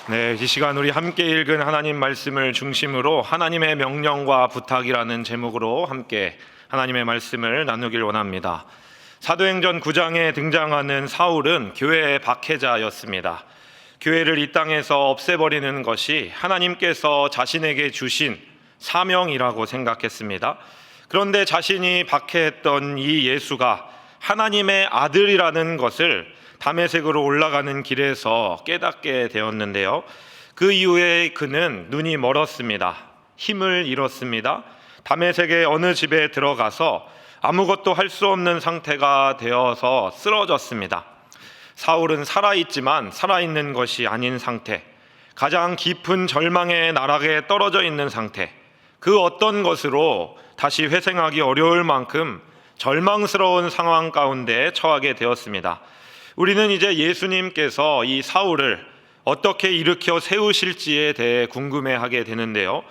네, 이 시간 우리 함께 읽은 하나님 말씀을 중심으로 하나님의 명령과 부탁이라는 제목으로 함께 하나님의 말씀을 나누길 원합니다. 사도행전 9장에 등장하는 사울은 교회의 박해자였습니다. 교회를 이 땅에서 없애버리는 것이 하나님께서 자신에게 주신 사명이라고 생각했습니다. 그런데 자신이 박해했던 이 예수가 하나님의 아들이라는 것을 다메섹으로 올라가는 길에서 깨닫게 되었는데요. 그 이후에 그는 눈이 멀었습니다. 힘을 잃었습니다. 다메섹의 어느 집에 들어가서 아무것도 할 수 없는 상태가 되어서 쓰러졌습니다. 사울은 살아있지만 살아있는 것이 아닌 상태, 가장 깊은 절망의 나락에 떨어져 있는 상태, 그 어떤 것으로 다시 회생하기 어려울 만큼 절망스러운 상황 가운데 처하게 되었습니다. 우리는 이제 예수님께서 이 사울을 어떻게 일으켜 세우실지에 대해 궁금해하게 되는데요.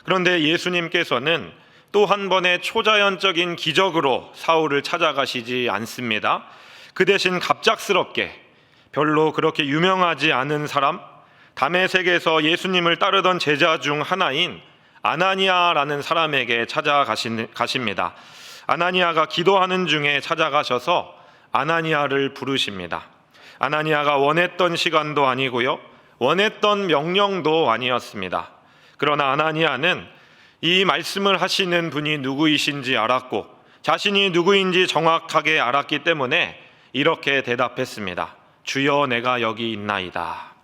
그런데 예수님께서는 또 한 번의 초자연적인 기적으로 사울을 찾아가시지 않습니다. 그 대신 갑작스럽게 별로 그렇게 유명하지 않은 사람, 다메섹에서 예수님을 따르던 제자 중 하나인 아나니아라는 사람에게 찾아가십니다. 아나니아가 기도하는 중에 찾아가셔서 아나니아를 부르십니다. 아나니아가 원했던 시간도 아니고요, 원했던 명령도 아니었습니다. 그러나 아나니아는 이 말씀을 하시는 분이 누구이신지 알았고 자신이 누구인지 정확하게 알았기 때문에 이렇게 대답했습니다. 주여, 내가 여기 있나이다.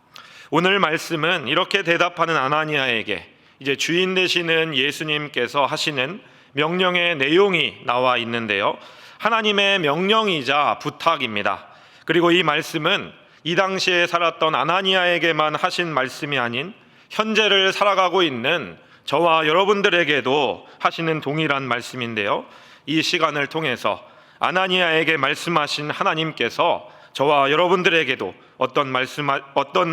오늘 말씀은 이렇게 대답하는 아나니아에게 이제 주인 되시는 예수님께서 하시는 명령의 내용이 나와 있는데요, 하나님의 명령이자 부탁입니다. 그리고 이 말씀은 이 당시에 살았던 아나니아에게만 하신 말씀이 아닌 현재를 살아가고 있는 저와 여러분들에게도 하시는 동일한 말씀인데요, 이 시간을 통해서 아나니아에게 말씀하신 하나님께서 저와 여러분들에게도 어떤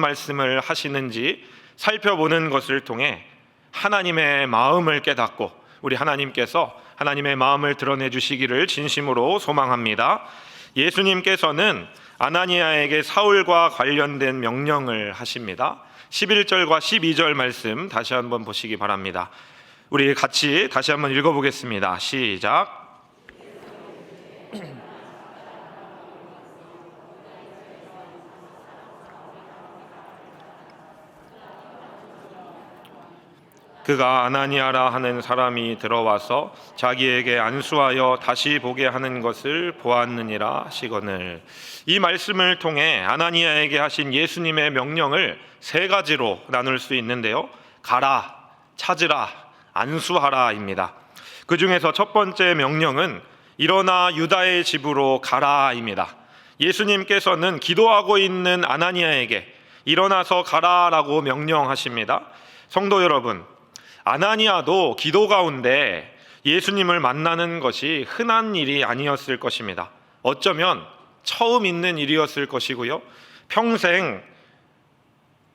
말씀을 하시는지 살펴보는 것을 통해 하나님의 마음을 깨닫고 우리 하나님께서 하나님의 마음을 드러내 주시기를 진심으로 소망합니다. 예수님께서는 아나니아에게 사울과 관련된 명령을 하십니다. 11절과 12절 말씀 다시 한번 보시기 바랍니다. 우리 같이 다시 한번 읽어보겠습니다. 시작. 그가 아나니아라 하는 사람이 들어와서 자기에게 안수하여 다시 보게 하는 것을 보았느니라 하시거늘. 이 말씀을 통해 아나니아에게 하신 예수님의 명령을 세 가지로 나눌 수 있는데요, 가라, 찾으라, 안수하라입니다. 그 중에서 첫 번째 명령은 일어나 유다의 집으로 가라입니다. 예수님께서는 기도하고 있는 아나니아에게 일어나서 가라라고 명령하십니다. 성도 여러분, 아나니아도 기도 가운데 예수님을 만나는 것이 흔한 일이 아니었을 것입니다. 어쩌면 처음 있는 일이었을 것이고요, 평생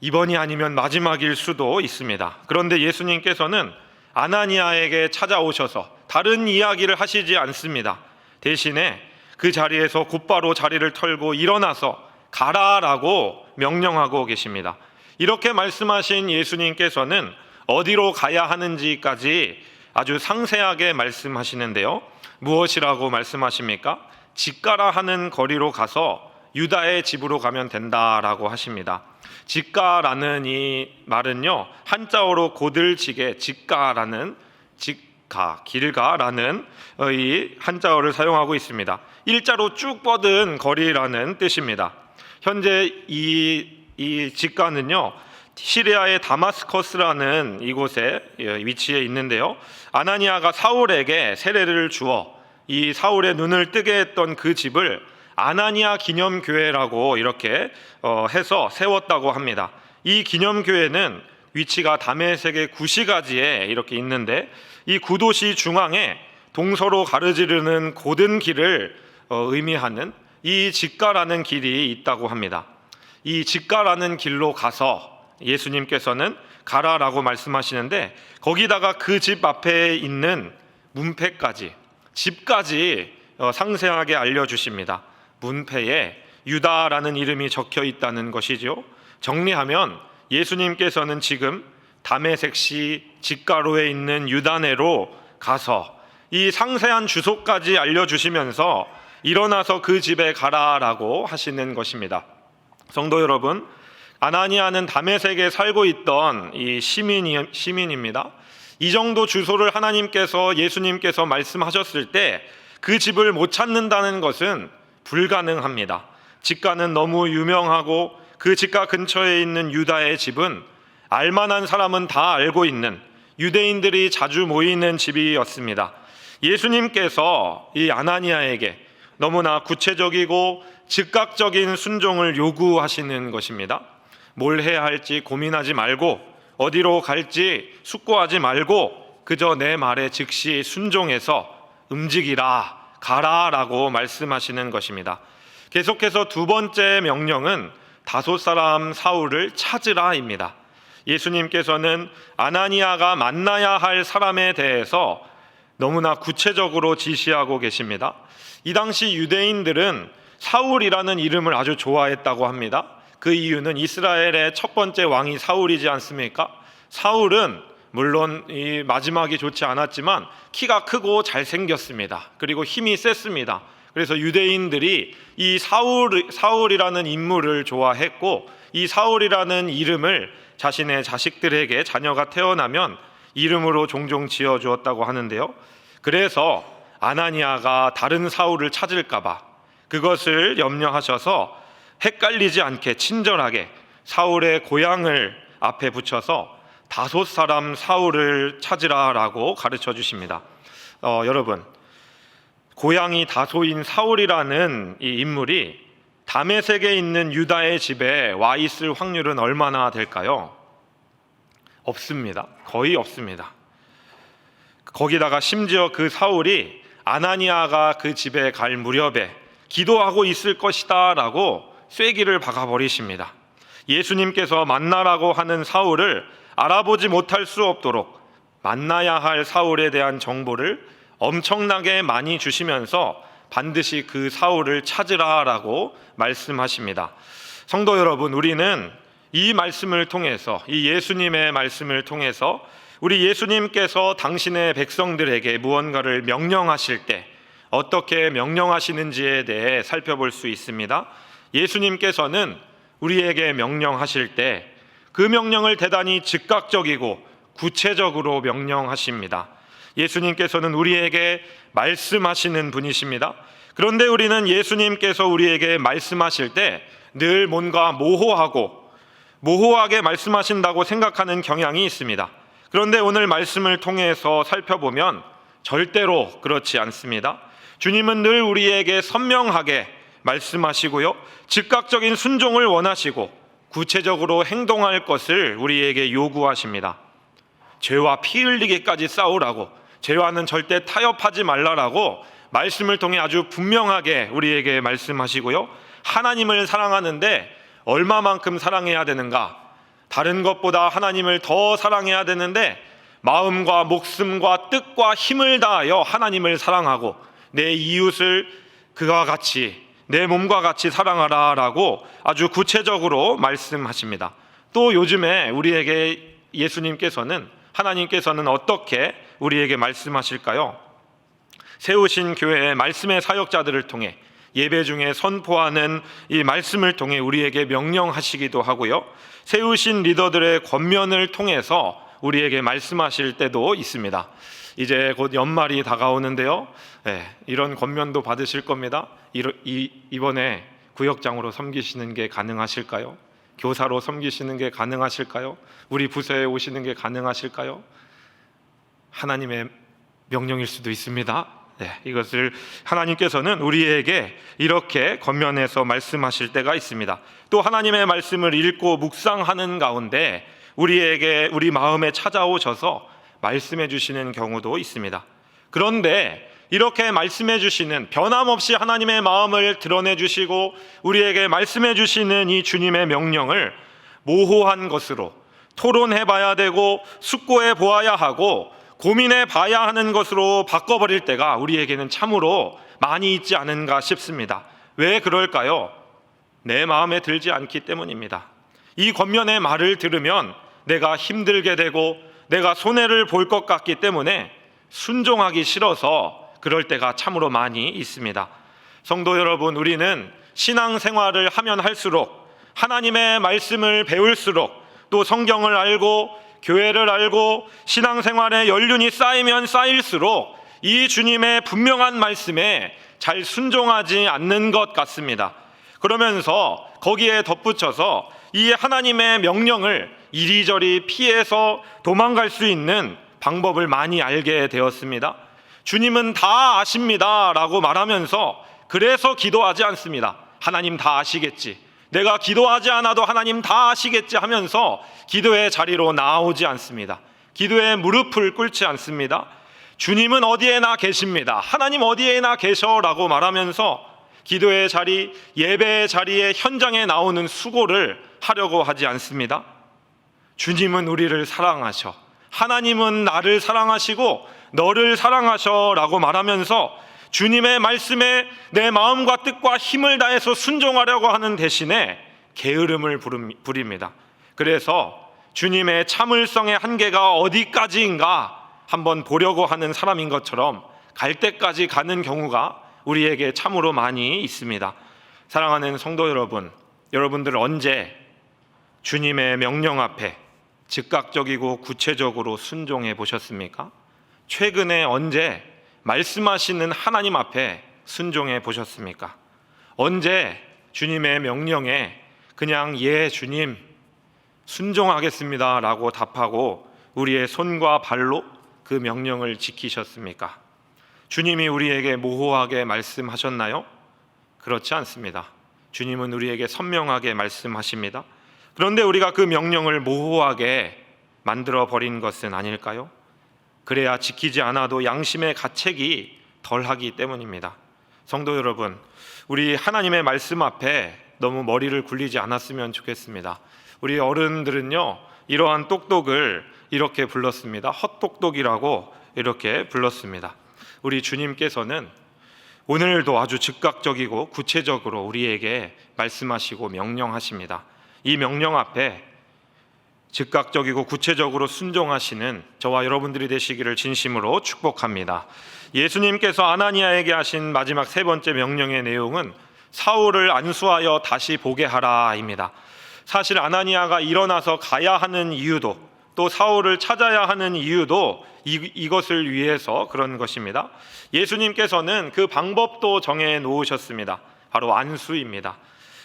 이번이 아니면 마지막일 수도 있습니다. 그런데 예수님께서는 아나니아에게 찾아오셔서 다른 이야기를 하시지 않습니다. 대신에 그 자리에서 곧바로 자리를 털고 일어나서 가라라고 명령하고 계십니다. 이렇게 말씀하신 예수님께서는 어디로 가야 하는지까지 아주 상세하게 말씀하시는데요, 무엇이라고 말씀하십니까? 직가라 하는 거리로 가서 유다의 집으로 가면 된다라고 하십니다. 직가라는 이 말은요, 한자어로 고들지게 직가라는 길가라는 이 한자어를 사용하고 있습니다. 일자로 쭉 뻗은 거리라는 뜻입니다. 현재 이 직가는요, 시리아의 다마스커스라는 이곳에 위치해 있는데요, 아나니아가 사울에게 세례를 주어 이 사울의 눈을 뜨게 했던 그 집을 아나니아 기념교회라고 이렇게 해서 세웠다고 합니다. 이 기념교회는 위치가 다메섹의 구시가지에 이렇게 있는데, 이 구도시 중앙에 동서로 가르지르는 고든 길을 의미하는 이 직가라는 길이 있다고 합니다. 이 직가라는 길로 가서 예수님께서는 가라라고 말씀하시는데, 거기다가 그 집 앞에 있는 문패까지, 집까지 상세하게 알려주십니다. 문패에 유다라는 이름이 적혀 있다는 것이죠. 정리하면 예수님께서는 지금 다메섹시 직가로에 있는 유다네로 가서 이 상세한 주소까지 알려주시면서 일어나서 그 집에 가라라고 하시는 것입니다. 성도 여러분, 아나니아는 다메섹에 살고 있던 이 시민입니다. 이 정도 주소를 하나님께서, 예수님께서 말씀하셨을 때 그 집을 못 찾는다는 것은 불가능합니다. 직가는 너무 유명하고 그 직가 근처에 있는 유다의 집은 알만한 사람은 다 알고 있는, 유대인들이 자주 모이는 집이었습니다. 예수님께서 이 아나니아에게 너무나 구체적이고 즉각적인 순종을 요구하시는 것입니다. 뭘 해야 할지 고민하지 말고, 어디로 갈지 숙고하지 말고, 그저 내 말에 즉시 순종해서 움직이라, 가라라고 말씀하시는 것입니다. 계속해서 두 번째 명령은 다소 사람 사울을 찾으라입니다. 예수님께서는 아나니아가 만나야 할 사람에 대해서 너무나 구체적으로 지시하고 계십니다. 이 당시 유대인들은 사울이라는 이름을 아주 좋아했다고 합니다. 그 이유는 이스라엘의 첫 번째 왕이 사울이지 않습니까? 사울은 물론 이 마지막이 좋지 않았지만 키가 크고 잘생겼습니다. 그리고 힘이 셌습니다. 그래서 유대인들이 이 사울이라는 인물을 좋아했고, 이 사울이라는 이름을 자신의 자식들에게 자녀가 태어나면 이름으로 종종 지어주었다고 하는데요. 그래서 아나니아가 다른 사울을 찾을까봐 그것을 염려하셔서 헷갈리지 않게 친절하게 사울의 고향을 앞에 붙여서 다섯 사람 사울을 찾으라라고 가르쳐 주십니다. 여러분, 고향이 다소인 사울이라는 이 인물이 다메섹에 있는 유다의 집에 와 있을 확률은 얼마나 될까요? 없습니다. 거의 없습니다. 거기다가 심지어 그 사울이 아나니아가 그 집에 갈 무렵에 기도하고 있을 것이다 라고 쐐기를 박아버리십니다. 예수님께서 만나라고 하는 사울을 알아보지 못할 수 없도록 만나야 할 사울에 대한 정보를 엄청나게 많이 주시면서 반드시 그 사울을 찾으라라고 말씀하십니다. 성도 여러분, 우리는 이 말씀을 통해서, 이 예수님의 말씀을 통해서 우리 예수님께서 당신의 백성들에게 무언가를 명령하실 때 어떻게 명령하시는지에 대해 살펴볼 수 있습니다. 예수님께서는 우리에게 명령하실 때 그 명령을 대단히 즉각적이고 구체적으로 명령하십니다. 예수님께서는 우리에게 말씀하시는 분이십니다. 그런데 우리는 예수님께서 우리에게 말씀하실 때 늘 뭔가 모호하게 말씀하신다고 생각하는 경향이 있습니다. 그런데 오늘 말씀을 통해서 살펴보면 절대로 그렇지 않습니다. 주님은 늘 우리에게 선명하게 말씀하시고요, 즉각적인 순종을 원하시고 구체적으로 행동할 것을 우리에게 요구하십니다. 죄와 피 흘리기까지 싸우라고, 죄와는 절대 타협하지 말라라고 말씀을 통해 아주 분명하게 우리에게 말씀하시고요, 하나님을 사랑하는데 얼마만큼 사랑해야 되는가, 다른 것보다 하나님을 더 사랑해야 되는데 마음과 목숨과 뜻과 힘을 다하여 하나님을 사랑하고 내 이웃을 그와 같이, 내 몸과 같이 사랑하라 라고 아주 구체적으로 말씀하십니다. 또 요즘에 우리에게 예수님께서는, 하나님께서는 어떻게 우리에게 말씀하실까요? 세우신 교회의 말씀의 사역자들을 통해 예배 중에 선포하는 이 말씀을 통해 우리에게 명령하시기도 하고요, 세우신 리더들의 권면을 통해서 우리에게 말씀하실 때도 있습니다. 이제 곧 연말이 다가오는데요, 이런 권면도 받으실 겁니다. 이번에 구역장으로 섬기시는 게 가능하실까요? 교사로 섬기시는 게 가능하실까요? 우리 부서에 오시는 게 가능하실까요? 하나님의 명령일 수도 있습니다. 이것을 하나님께서는 우리에게 이렇게 권면해서 말씀하실 때가 있습니다. 또 하나님의 말씀을 읽고 묵상하는 가운데 우리 마음에 찾아오셔서 말씀해 주시는 경우도 있습니다. 그런데 이렇게 말씀해 주시는, 변함없이 하나님의 마음을 드러내 주시고 우리에게 말씀해 주시는 이 주님의 명령을 모호한 것으로 토론해 봐야 되고 숙고해 보아야 하고 고민해 봐야 하는 것으로 바꿔버릴 때가 우리에게는 참으로 많이 있지 않은가 싶습니다. 왜 그럴까요? 내 마음에 들지 않기 때문입니다. 이 권면의 말을 들으면 내가 힘들게 되고 내가 손해를 볼 것 같기 때문에 순종하기 싫어서 그럴 때가 참으로 많이 있습니다. 성도 여러분, 우리는 신앙생활을 하면 할수록, 하나님의 말씀을 배울수록, 또 성경을 알고 교회를 알고 신앙생활에 연륜이 쌓이면 쌓일수록 이 주님의 분명한 말씀에 잘 순종하지 않는 것 같습니다. 그러면서 거기에 덧붙여서 이 하나님의 명령을 이리저리 피해서 도망갈 수 있는 방법을 많이 알게 되었습니다. 주님은 다 아십니다 라고 말하면서 그래서 기도하지 않습니다. 하나님 다 아시겠지, 내가 기도하지 않아도 하나님 다 아시겠지 하면서 기도의 자리로 나오지 않습니다. 기도의 무릎을 꿇지 않습니다. 주님은 어디에나 계십니다, 하나님 어디에나 계셔라고 말하면서 기도의 자리, 예배의 자리에 현장에 나오는 수고를 하려고 하지 않습니다. 주님은 우리를 사랑하셔, 하나님은 나를 사랑하시고 너를 사랑하셔 라고 말하면서 주님의 말씀에 내 마음과 뜻과 힘을 다해서 순종하려고 하는 대신에 게으름을 부립니다. 그래서 주님의 참을성의 한계가 어디까지인가 한번 보려고 하는 사람인 것처럼 갈 때까지 가는 경우가 우리에게 참으로 많이 있습니다. 사랑하는 성도 여러분, 여러분들 언제 주님의 명령 앞에 즉각적이고 구체적으로 순종해 보셨습니까? 최근에 언제 말씀하시는 하나님 앞에 순종해 보셨습니까? 언제 주님의 명령에 그냥 예 주님 순종하겠습니다 라고 답하고 우리의 손과 발로 그 명령을 지키셨습니까? 주님이 우리에게 모호하게 말씀하셨나요? 그렇지 않습니다. 주님은 우리에게 선명하게 말씀하십니다. 그런데 우리가 그 명령을 모호하게 만들어 버린 것은 아닐까요? 그래야 지키지 않아도 양심의 가책이 덜하기 때문입니다. 성도 여러분, 우리 하나님의 말씀 앞에 너무 머리를 굴리지 않았으면 좋겠습니다. 우리 어른들은요, 이러한 똑똑을 이렇게 불렀습니다. 헛똑똑이라고 이렇게 불렀습니다. 우리 주님께서는 오늘도 아주 즉각적이고 구체적으로 우리에게 말씀하시고 명령하십니다. 이 명령 앞에 즉각적이고 구체적으로 순종하시는 저와 여러분들이 되시기를 진심으로 축복합니다. 예수님께서 아나니아에게 하신 마지막 세 번째 명령의 내용은 사울을 안수하여 다시 보게 하라입니다. 사실 아나니아가 일어나서 가야 하는 이유도, 또 사울을 찾아야 하는 이유도 이것을 위해서 그런 것입니다. 예수님께서는 그 방법도 정해 놓으셨습니다. 바로 안수입니다.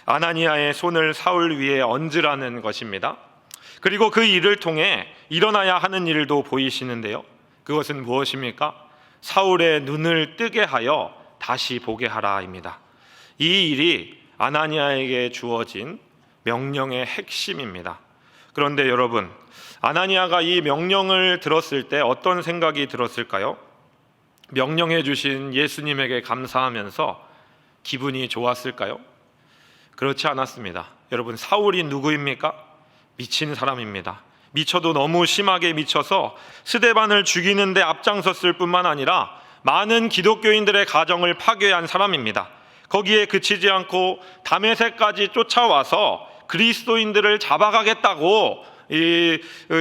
아나니아의 손을 사울 위에 얹으라는 것입니다. 그리고 그 일을 통해 일어나야 하는 일도 보이시는데요, 그것은 무엇입니까? 사울의 눈을 뜨게 하여 다시 보게 하라입니다. 이 일이 아나니아에게 주어진 명령의 핵심입니다. 그런데 여러분, 아나니아가 이 명령을 들었을 때 어떤 생각이 들었을까요? 명령해 주신 예수님에게 감사하면서 기분이 좋았을까요? 그렇지 않았습니다. 여러분, 사울이 누구입니까? 미친 사람입니다. 미쳐도 너무 심하게 미쳐서 스데반을 죽이는데 앞장섰을 뿐만 아니라 많은 기독교인들의 가정을 파괴한 사람입니다. 거기에 그치지 않고 다메섹까지 쫓아와서 그리스도인들을 잡아가겠다고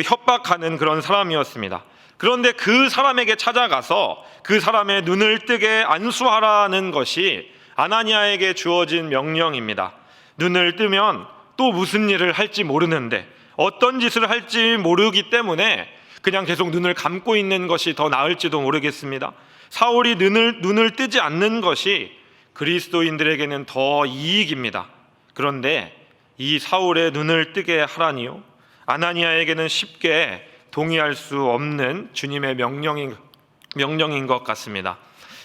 협박하는 그런 사람이었습니다. 그런데 그 사람에게 찾아가서 그 사람의 눈을 뜨게 안수하라는 것이 아나니아에게 주어진 명령입니다. 눈을 뜨면 또 무슨 일을 할지 모르는데, 어떤 짓을 할지 모르기 때문에 그냥 계속 눈을 감고 있는 것이 더 나을지도 모르겠습니다. 사울이 눈을 뜨지 않는 것이 그리스도인들에게는 더 이익입니다. 그런데 이 사울의 눈을 뜨게 하라니요, 아나니아에게는 쉽게 동의할 수 없는 주님의 명령인 것 같습니다.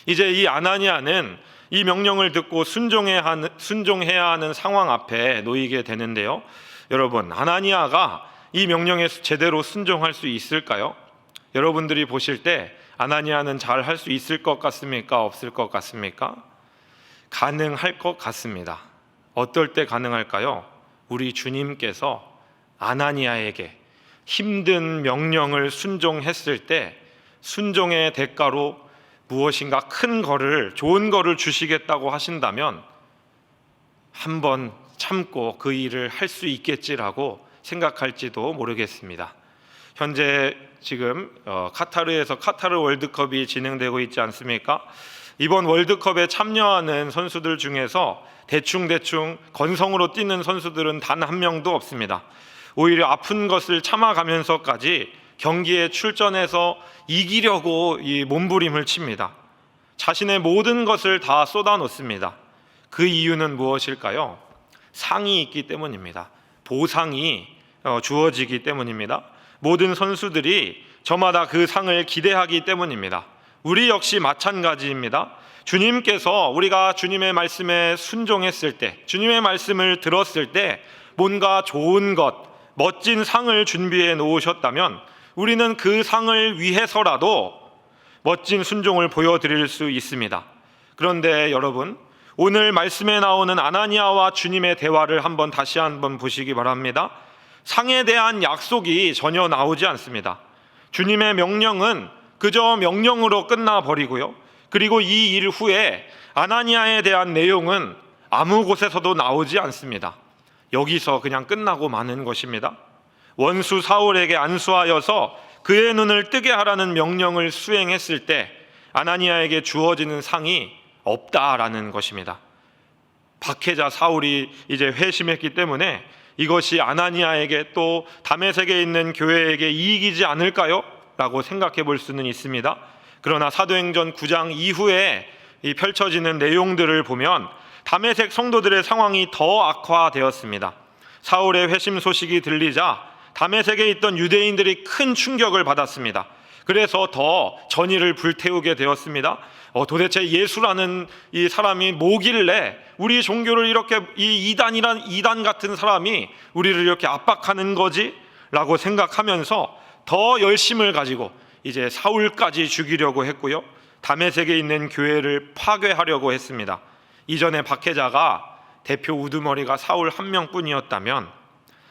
이제 이 아나니아는 이 명령을 듣고 순종해야 하는 상황 앞에 놓이게 되는데요, 여러분, 아나니아가 이 명령에 제대로 순종할 수 있을까요? 여러분들이 보실 때 아나니아는 잘 할 수 있을 것 같습니까? 없을 것 같습니까? 가능할 것 같습니다. 어떨 때 가능할까요? 우리 주님께서 아나니아에게 힘든 명령을 순종했을 때 순종의 대가로 무엇인가 큰 거를, 좋은 거를 주시겠다고 하신다면 한번 참고 그 일을 할 수 있겠지라고 생각할지도 모르겠습니다. 현재 지금 카타르에서 카타르 월드컵이 진행되고 있지 않습니까? 이번 월드컵에 참여하는 선수들 중에서 대충 건성으로 뛰는 선수들은 단 한 명도 없습니다. 오히려 아픈 것을 참아가면서까지 경기에 출전해서 이기려고 이 몸부림을 칩니다. 자신의 모든 것을 다 쏟아놓습니다. 그 이유는 무엇일까요? 상이 있기 때문입니다. 보상이 주어지기 때문입니다. 모든 선수들이 저마다 그 상을 기대하기 때문입니다. 우리 역시 마찬가지입니다. 주님께서 우리가 주님의 말씀에 순종했을 때, 주님의 말씀을 들었을 때 뭔가 좋은 것, 멋진 상을 준비해 놓으셨다면 우리는 그 상을 위해서라도 멋진 순종을 보여드릴 수 있습니다. 그런데 여러분, 오늘 말씀에 나오는 아나니아와 주님의 대화를 다시 한번 보시기 바랍니다. 상에 대한 약속이 전혀 나오지 않습니다. 주님의 명령은 그저 명령으로 끝나버리고요. 그리고 이 일 후에 아나니아에 대한 내용은 아무 곳에서도 나오지 않습니다. 여기서 그냥 끝나고 마는 것입니다. 원수 사울에게 안수하여서 그의 눈을 뜨게 하라는 명령을 수행했을 때 아나니아에게 주어지는 상이 없다라는 것입니다. 박해자 사울이 이제 회심했기 때문에 이것이 아나니아에게 또 다메섹에 있는 교회에게 이익이지 않을까요? 라고 생각해 볼 수는 있습니다. 그러나 사도행전 9장 이후에 이 펼쳐지는 내용들을 보면 다메섹 성도들의 상황이 더 악화되었습니다. 사울의 회심 소식이 들리자 다메섹에 있던 유대인들이 큰 충격을 받았습니다. 그래서 더 전의를 불태우게 되었습니다. 도대체 예수라는 이 사람이 뭐길래 우리 종교를 이렇게 이 이단 같은 사람이 우리를 이렇게 압박하는 거지? 라고 생각하면서 더 열심을 가지고 이제 사울까지 죽이려고 했고요. 다메섹에 있는 교회를 파괴하려고 했습니다. 이전에 박해자가 대표 우두머리가 사울 한 명뿐이었다면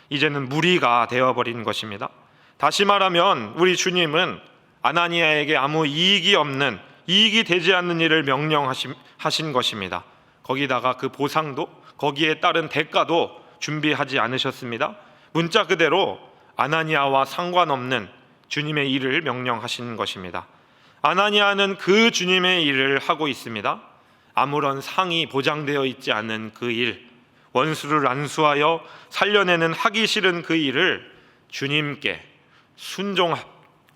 이제는 무리가 되어버린 것입니다. 다시 말하면 우리 주님은 아나니아에게 아무 이익이 되지 않는 일을 명령하신 것입니다. 거기다가 그 보상도, 거기에 따른 대가도 준비하지 않으셨습니다. 문자 그대로 아나니아와 상관없는 주님의 일을 명령하신 것입니다. 아나니아는 그 주님의 일을 하고 있습니다. 아무런 상이 보장되어 있지 않은 그 일, 원수를 안수하여 살려내는 하기 싫은 그 일을 주님께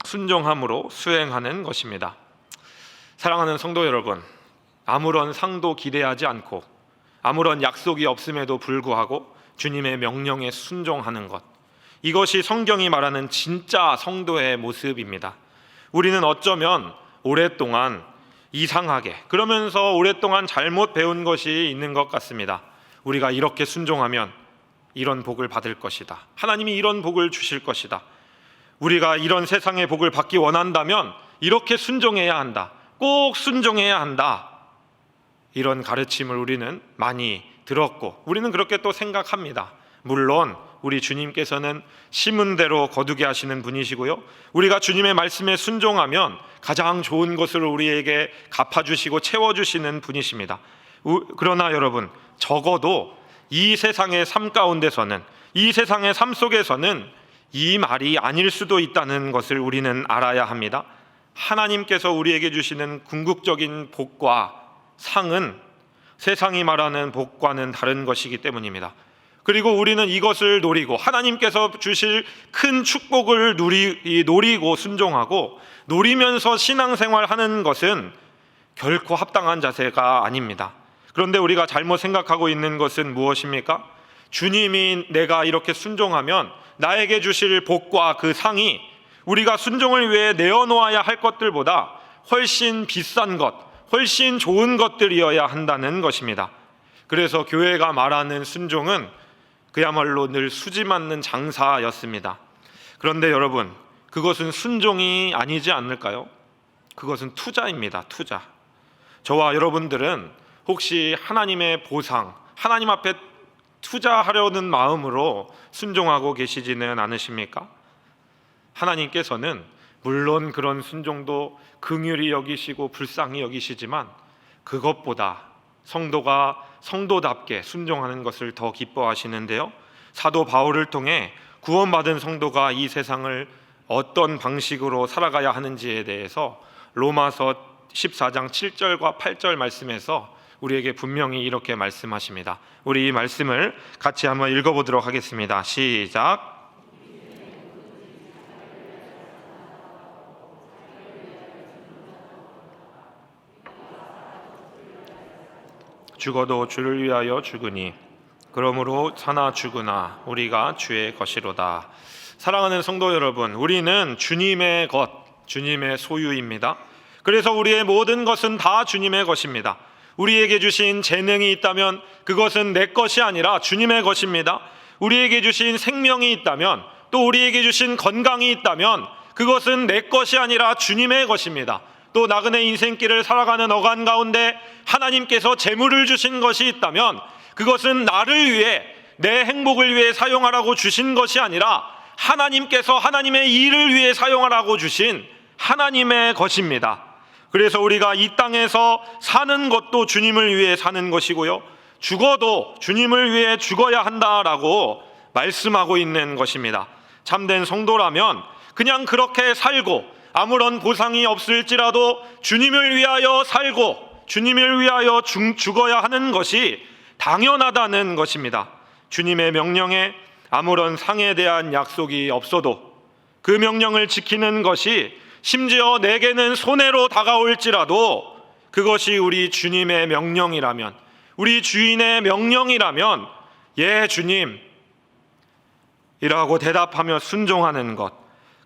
순종함으로 수행하는 것입니다. 사랑하는 성도 여러분, 아무런 상도 기대하지 않고 아무런 약속이 없음에도 불구하고 주님의 명령에 순종하는 것, 이것이 성경이 말하는 진짜 성도의 모습입니다. 우리는 어쩌면 오랫동안 이상하게, 그러면서 오랫동안 잘못 배운 것이 있는 것 같습니다. 우리가 이렇게 순종하면 이런 복을 받을 것이다. 하나님이 이런 복을 주실 것이다. 우리가 이런 세상의 복을 받기 원한다면 이렇게 순종해야 한다. 꼭 순종해야 한다. 이런 가르침을 우리는 많이 들었고 우리는 그렇게 또 생각합니다. 물론 우리 주님께서는 심은 대로 거두게 하시는 분이시고요, 우리가 주님의 말씀에 순종하면 가장 좋은 것을 우리에게 갚아주시고 채워주시는 분이십니다. 그러나 여러분, 적어도 이 세상의 삶 가운데서는, 이 세상의 삶 속에서는 이 말이 아닐 수도 있다는 것을 우리는 알아야 합니다. 하나님께서 우리에게 주시는 궁극적인 복과 상은 세상이 말하는 복과는 다른 것이기 때문입니다. 그리고 우리는 이것을 노리고 하나님께서 주실 큰 축복을 노리고 순종하고 노리면서 신앙생활하는 것은 결코 합당한 자세가 아닙니다. 그런데 우리가 잘못 생각하고 있는 것은 무엇입니까? 주님이 내가 이렇게 순종하면 나에게 주실 복과 그 상이 우리가 순종을 위해 내어놓아야 할 것들보다 훨씬 비싼 것, 훨씬 좋은 것들이어야 한다는 것입니다. 그래서 교회가 말하는 순종은 그야말로 늘 수지 맞는 장사였습니다. 그런데 여러분, 그것은 순종이 아니지 않을까요? 그것은 투자입니다. 투자. 저와 여러분들은 혹시 하나님의 보상, 하나님 앞에 투자하려는 마음으로 순종하고 계시지는 않으십니까? 하나님께서는 물론 그런 순종도 긍휼히 여기시고 불쌍히 여기시지만 그것보다 성도가 성도답게 순종하는 것을 더 기뻐하시는데요. 사도 바울을 통해 구원받은 성도가 이 세상을 어떤 방식으로 살아가야 하는지에 대해서 로마서 14장 7절과 8절 말씀에서 우리에게 분명히 이렇게 말씀하십니다. 우리 이 말씀을 같이 한번 읽어보도록 하겠습니다. 시작. 죽어도 주를 위하여 죽으니 그러므로 사나 죽으나 우리가 주의 것이로다. 사랑하는 성도 여러분, 우리는 주님의 것, 주님의 소유입니다. 그래서 우리의 모든 것은 다 주님의 것입니다. 우리에게 주신 재능이 있다면 그것은 내 것이 아니라 주님의 것입니다. 우리에게 주신 생명이 있다면, 또 우리에게 주신 건강이 있다면 그것은 내 것이 아니라 주님의 것입니다. 또 나그네 인생길을 살아가는 어간 가운데 하나님께서 재물을 주신 것이 있다면 그것은 나를 위해, 내 행복을 위해 사용하라고 주신 것이 아니라 하나님께서 하나님의 일을 위해 사용하라고 주신 하나님의 것입니다. 그래서 우리가 이 땅에서 사는 것도 주님을 위해 사는 것이고요, 죽어도 주님을 위해 죽어야 한다라고 말씀하고 있는 것입니다. 참된 성도라면 그냥 그렇게 살고 아무런 보상이 없을지라도 주님을 위하여 살고 주님을 위하여 죽어야 하는 것이 당연하다는 것입니다. 주님의 명령에 아무런 상에 대한 약속이 없어도 그 명령을 지키는 것이 심지어 내게는 손해로 다가올지라도 그것이 우리 주님의 명령이라면, 우리 주인의 명령이라면 예 주님 이라고 대답하며 순종하는 것,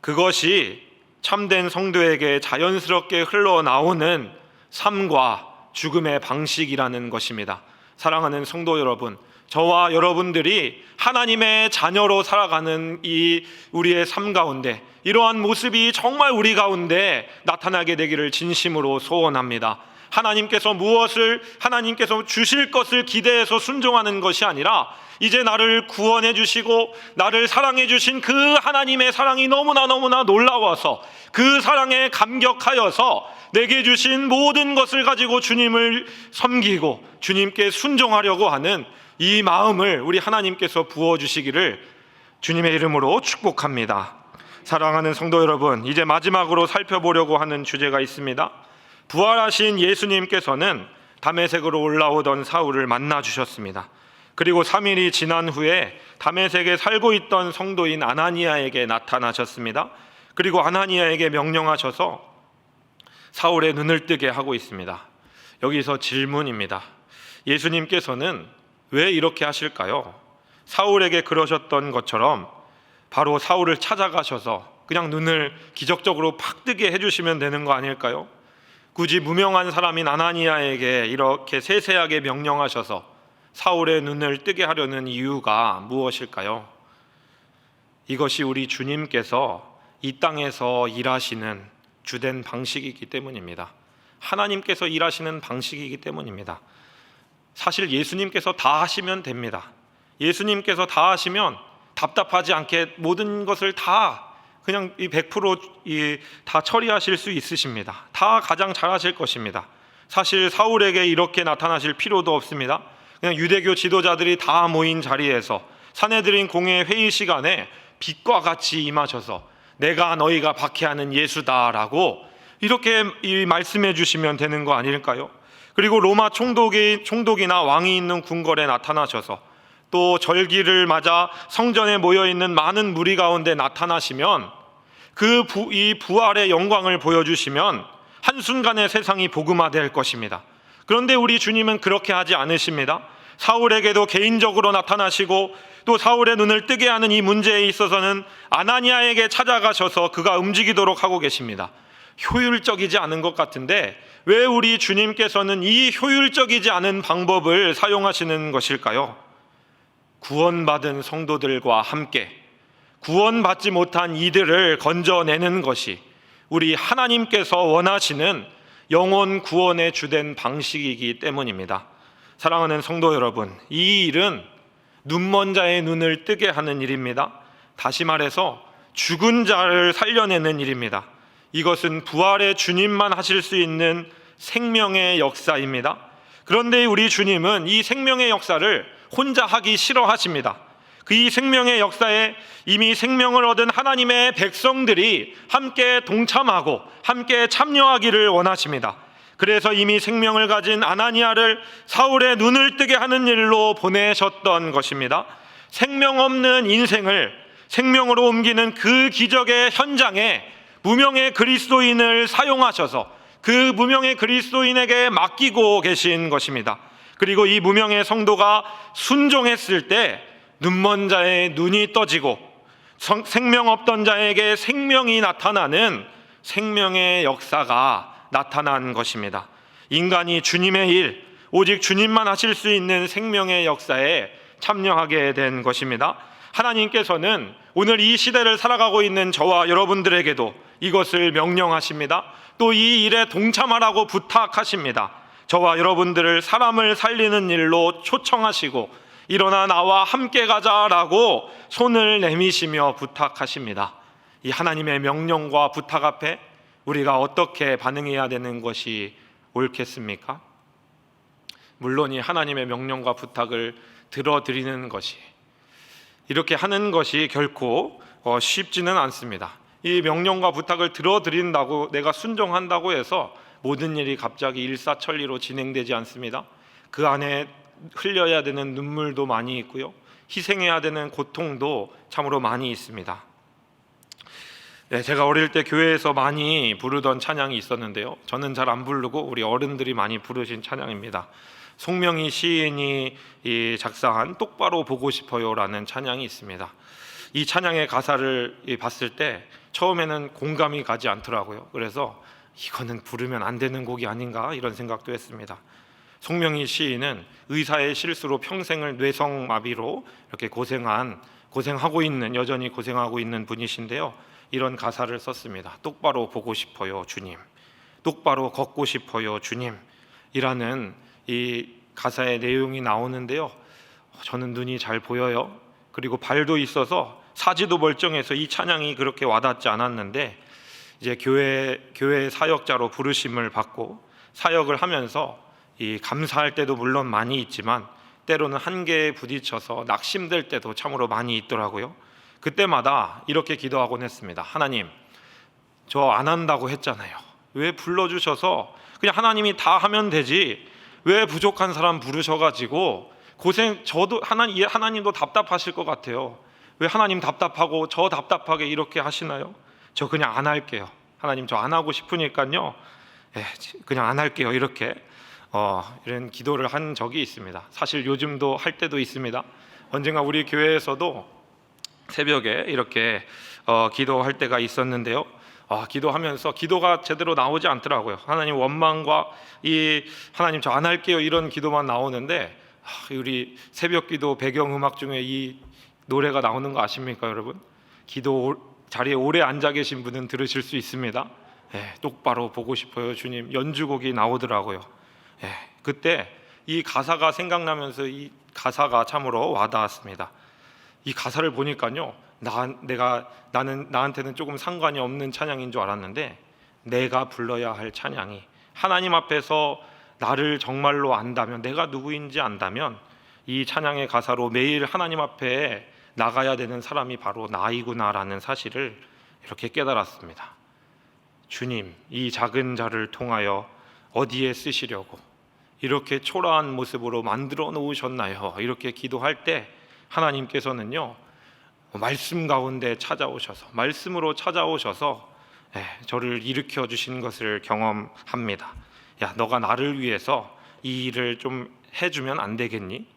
그것이 참된 성도에게 자연스럽게 흘러나오는 삶과 죽음의 방식이라는 것입니다. 사랑하는 성도 여러분, 저와 여러분들이 하나님의 자녀로 살아가는 이 우리의 삶 가운데 이러한 모습이 정말 우리 가운데 나타나게 되기를 진심으로 소원합니다. 하나님께서 하나님께서 주실 것을 기대해서 순종하는 것이 아니라 이제 나를 구원해 주시고 나를 사랑해 주신 그 하나님의 사랑이 너무나 놀라워서 그 사랑에 감격하여서 내게 주신 모든 것을 가지고 주님을 섬기고 주님께 순종하려고 하는 이 마음을 우리 하나님께서 부어주시기를 주님의 이름으로 축복합니다. 사랑하는 성도 여러분, 이제 마지막으로 살펴보려고 하는 주제가 있습니다. 부활하신 예수님께서는 다메섹으로 올라오던 사울을 만나 주셨습니다. 그리고 3일이 지난 후에 다메섹에 살고 있던 성도인 아나니아에게 나타나셨습니다. 그리고 아나니아에게 명령하셔서 사울의 눈을 뜨게 하고 있습니다. 여기서 질문입니다. 예수님께서는 왜 이렇게 하실까요? 사울에게 그러셨던 것처럼 바로 사울을 찾아가셔서 그냥 눈을 기적적으로 팍 뜨게 해주시면 되는 거 아닐까요? 굳이 무명한 사람인 아나니아에게 이렇게 세세하게 명령하셔서 사울의 눈을 뜨게 하려는 이유가 무엇일까요? 이것이 우리 주님께서 이 땅에서 일하시는 주된 방식이기 때문입니다. 하나님께서 일하시는 방식이기 때문입니다. 사실 예수님께서 다 하시면 됩니다. 예수님께서 다 하시면 답답하지 않게 모든 것을 다 그냥 100% 다 처리하실 수 있으십니다. 다 가장 잘하실 것입니다. 사실 사울에게 이렇게 나타나실 필요도 없습니다. 그냥 유대교 지도자들이 다 모인 자리에서 산헤드린 공회 회의 시간에 빛과 같이 임하셔서 내가 너희가 박해하는 예수다라고 이렇게 말씀해 주시면 되는 거 아닐까요? 그리고 로마 총독이나 왕이 있는 궁궐에 나타나셔서 또 절기를 맞아 성전에 모여있는 많은 무리 가운데 나타나시면 이 부활의 영광을 보여주시면 한순간에 세상이 복음화될 것입니다. 그런데 우리 주님은 그렇게 하지 않으십니다. 사울에게도 개인적으로 나타나시고 또 사울의 눈을 뜨게 하는 이 문제에 있어서는 아나니아에게 찾아가셔서 그가 움직이도록 하고 계십니다. 효율적이지 않은 것 같은데 왜 우리 주님께서는 이 효율적이지 않은 방법을 사용하시는 것일까요? 구원받은 성도들과 함께 구원받지 못한 이들을 건져내는 것이 우리 하나님께서 원하시는 영혼 구원의 주된 방식이기 때문입니다. 사랑하는 성도 여러분, 이 일은 눈먼 자의 눈을 뜨게 하는 일입니다. 다시 말해서 죽은 자를 살려내는 일입니다. 이것은 부활의 주님만 하실 수 있는 생명의 역사입니다. 그런데 우리 주님은 이 생명의 역사를 혼자 하기 싫어하십니다. 이 생명의 역사에 이미 생명을 얻은 하나님의 백성들이 함께 동참하고 함께 참여하기를 원하십니다. 그래서 이미 생명을 가진 아나니아를 사울의 눈을 뜨게 하는 일로 보내셨던 것입니다. 생명 없는 인생을 생명으로 옮기는 그 기적의 현장에 무명의 그리스도인을 사용하셔서 그 무명의 그리스도인에게 맡기고 계신 것입니다. 그리고 이 무명의 성도가 순종했을 때 눈먼 자의 눈이 떠지고 생명 없던 자에게 생명이 나타나는 생명의 역사가 나타난 것입니다. 인간이 주님의 일, 오직 주님만 하실 수 있는 생명의 역사에 참여하게 된 것입니다. 하나님께서는 오늘 이 시대를 살아가고 있는 저와 여러분들에게도 이것을 명령하십니다. 또 이 일에 동참하라고 부탁하십니다. 저와 여러분들을 사람을 살리는 일로 초청하시고 일어나 나와 함께 가자라고 손을 내미시며 부탁하십니다. 이 하나님의 명령과 부탁 앞에 우리가 어떻게 반응해야 되는 것이 옳겠습니까? 물론 이 하나님의 명령과 부탁을 들어드리는 것이, 이렇게 하는 것이 결코 쉽지는 않습니다. 이 명령과 부탁을 들어드린다고 내가 순종한다고 해서 모든 일이 갑자기 일사천리로 진행되지 않습니다. 그 안에 흘려야 되는 눈물도 많이 있고요, 희생해야 되는 고통도 참으로 많이 있습니다. 네, 제가 어릴 때 교회에서 많이 부르던 찬양이 있었는데요, 저는 잘 안 부르고 우리 어른들이 많이 부르신 찬양입니다. 송명희 시인이 작사한 똑바로 보고 싶어요라는 찬양이 있습니다. 이 찬양의 가사를 봤을 때 처음에는 공감이 가지 않더라고요. 그래서 이거는 부르면 안 되는 곡이 아닌가 이런 생각도 했습니다. 송명희 시인은 의사의 실수로 평생을 뇌성마비로 이렇게 고생하고 있는, 여전히 고생하고 있는 분이신데요, 이런 가사를 썼습니다. 똑바로 보고 싶어요 주님, 똑바로 걷고 싶어요 주님 이라는 이 가사의 내용이 나오는데요, 저는 눈이 잘 보여요. 그리고 발도 있어서 사지도 멀쩡해서 이 찬양이 그렇게 와닿지 않았는데, 이제 교회 사역자로 부르심을 받고 사역을 하면서 이 감사할 때도 물론 많이 있지만 때로는 한계에 부딪혀서 낙심될 때도 참으로 많이 있더라고요. 그때마다 이렇게 기도하곤 했습니다. 하나님, 저 안 한다고 했잖아요. 왜 불러주셔서 그냥 하나님이 다 하면 되지, 왜 부족한 사람 부르셔가지고 저도 하나님도 답답하실 것 같아요. 왜 하나님 답답하고 저 답답하게 이렇게 하시나요? 저 그냥 안 할게요. 하나님, 저 안 하고 싶으니까요, 그냥 안 할게요. 이렇게 이런 기도를 한 적이 있습니다. 사실 요즘도 할 때도 있습니다. 언젠가 우리 교회에서도 새벽에 이렇게 기도할 때가 있었는데요, 기도하면서 기도가 제대로 나오지 않더라고요. 하나님 원망과 이 하나님 저 안 할게요 이런 기도만 나오는데, 우리 새벽기도 배경음악 중에 이 노래가 나오는 거 아십니까 여러분? 기도 자리에 오래 앉아 계신 분은 들으실 수 있습니다. 똑바로 보고 싶어요 주님 연주곡이 나오더라고요. 그때 이 가사가 생각나면서 이 가사가 참으로 와닿았습니다. 이 가사를 보니까요, 나한테는 조금 상관이 없는 찬양인 줄 알았는데, 내가 불러야 할 찬양이, 하나님 앞에서 나를 정말로 안다면, 내가 누구인지 안다면 이 찬양의 가사로 매일 하나님 앞에 나가야 되는 사람이 바로 나이구나라는 사실을 이렇게 깨달았습니다. 주님, 이 작은 자를 통하여 어디에 쓰시려고 이렇게 초라한 모습으로 만들어 놓으셨나요? 이렇게 기도할 때 하나님께서는요, 말씀 가운데 찾아오셔서, 말씀으로 찾아오셔서 저를 일으켜 주신 것을 경험합니다. 야, 너가 나를 위해서 이 일을 좀 해주면 안 되겠니?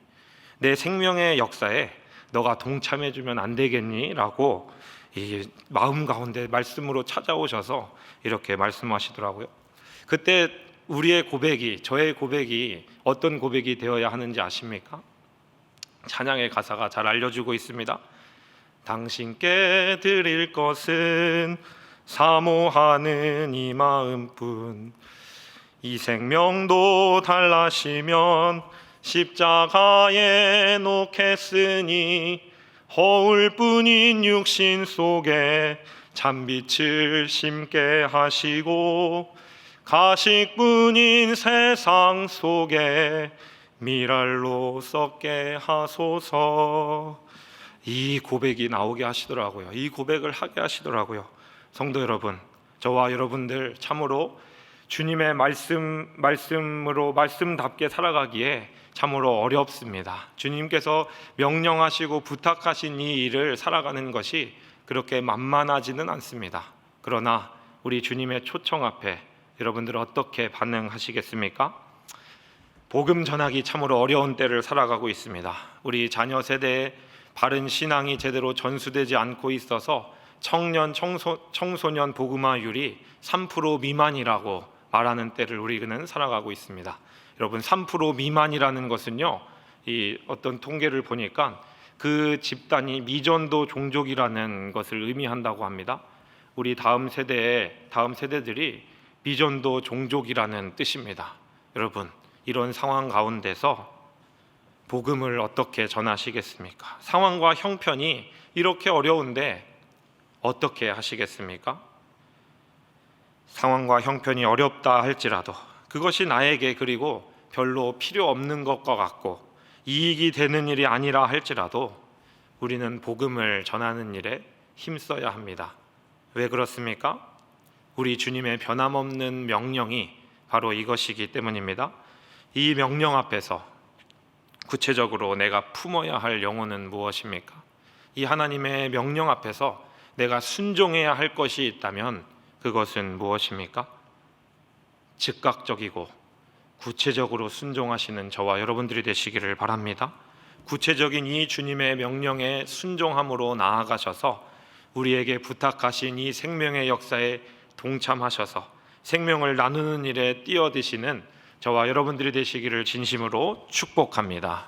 내 생명의 역사에 너가 동참해주면 안 되겠니? 라고 이 마음 가운데 말씀으로 찾아오셔서 이렇게 말씀하시더라고요. 그때 우리의 고백이, 저의 고백이 어떤 고백이 되어야 하는지 아십니까? 찬양의 가사가 잘 알려주고 있습니다. 당신께 드릴 것은 사모하는 이 마음뿐, 이 생명도 달라시면 십자가에 놓겠으니, 허울뿐인 육신 속에 참빛을 심게 하시고 가식뿐인 세상 속에 미랄로 썩게 하소서. 이 고백이 나오게 하시더라고요. 이 고백을 하게 하시더라고요. 성도 여러분, 저와 여러분들 참으로 주님의 말씀으로 말씀답게 살아가기에 참으로 어렵습니다. 주님께서 명령하시고 부탁하신 이 일을 살아가는 것이 그렇게 만만하지는 않습니다. 그러나 우리 주님의 초청 앞에 여러분들 어떻게 반응하시겠습니까? 복음 전하기 참으로 어려운 때를 살아가고 있습니다. 우리 자녀 세대에 바른 신앙이 제대로 전수되지 않고 있어서 청년, 청소년 복음화율이 3% 미만이라고 말하는 때를 우리는 살아가고 있습니다. 여러분, 3% 미만이라는 것은요, 이 어떤 통계를 보니까 그 집단이 미전도 종족이라는 것을 의미한다고 합니다. 우리 다음 세대들이 미전도 종족이라는 뜻입니다. 여러분, 이런 상황 가운데서 복음을 어떻게 전하시겠습니까? 상황과 형편이 이렇게 어려운데 어떻게 하시겠습니까? 상황과 형편이 어렵다 할지라도 그것이 나에게 그리고 별로 필요 없는 것과 같고 이익이 되는 일이 아니라 할지라도 우리는 복음을 전하는 일에 힘써야 합니다. 왜 그렇습니까? 우리 주님의 변함없는 명령이 바로 이것이기 때문입니다. 이 명령 앞에서 구체적으로 내가 품어야 할 영혼은 무엇입니까? 이 하나님의 명령 앞에서 내가 순종해야 할 것이 있다면 그것은 무엇입니까? 즉각적이고 구체적으로 순종하시는 저와 여러분들이 되시기를 바랍니다. 구체적인 이 주님의 명령에 순종함으로 나아가셔서 우리에게 부탁하신 이 생명의 역사에 동참하셔서 생명을 나누는 일에 뛰어드시는 저와 여러분들이 되시기를 진심으로 축복합니다.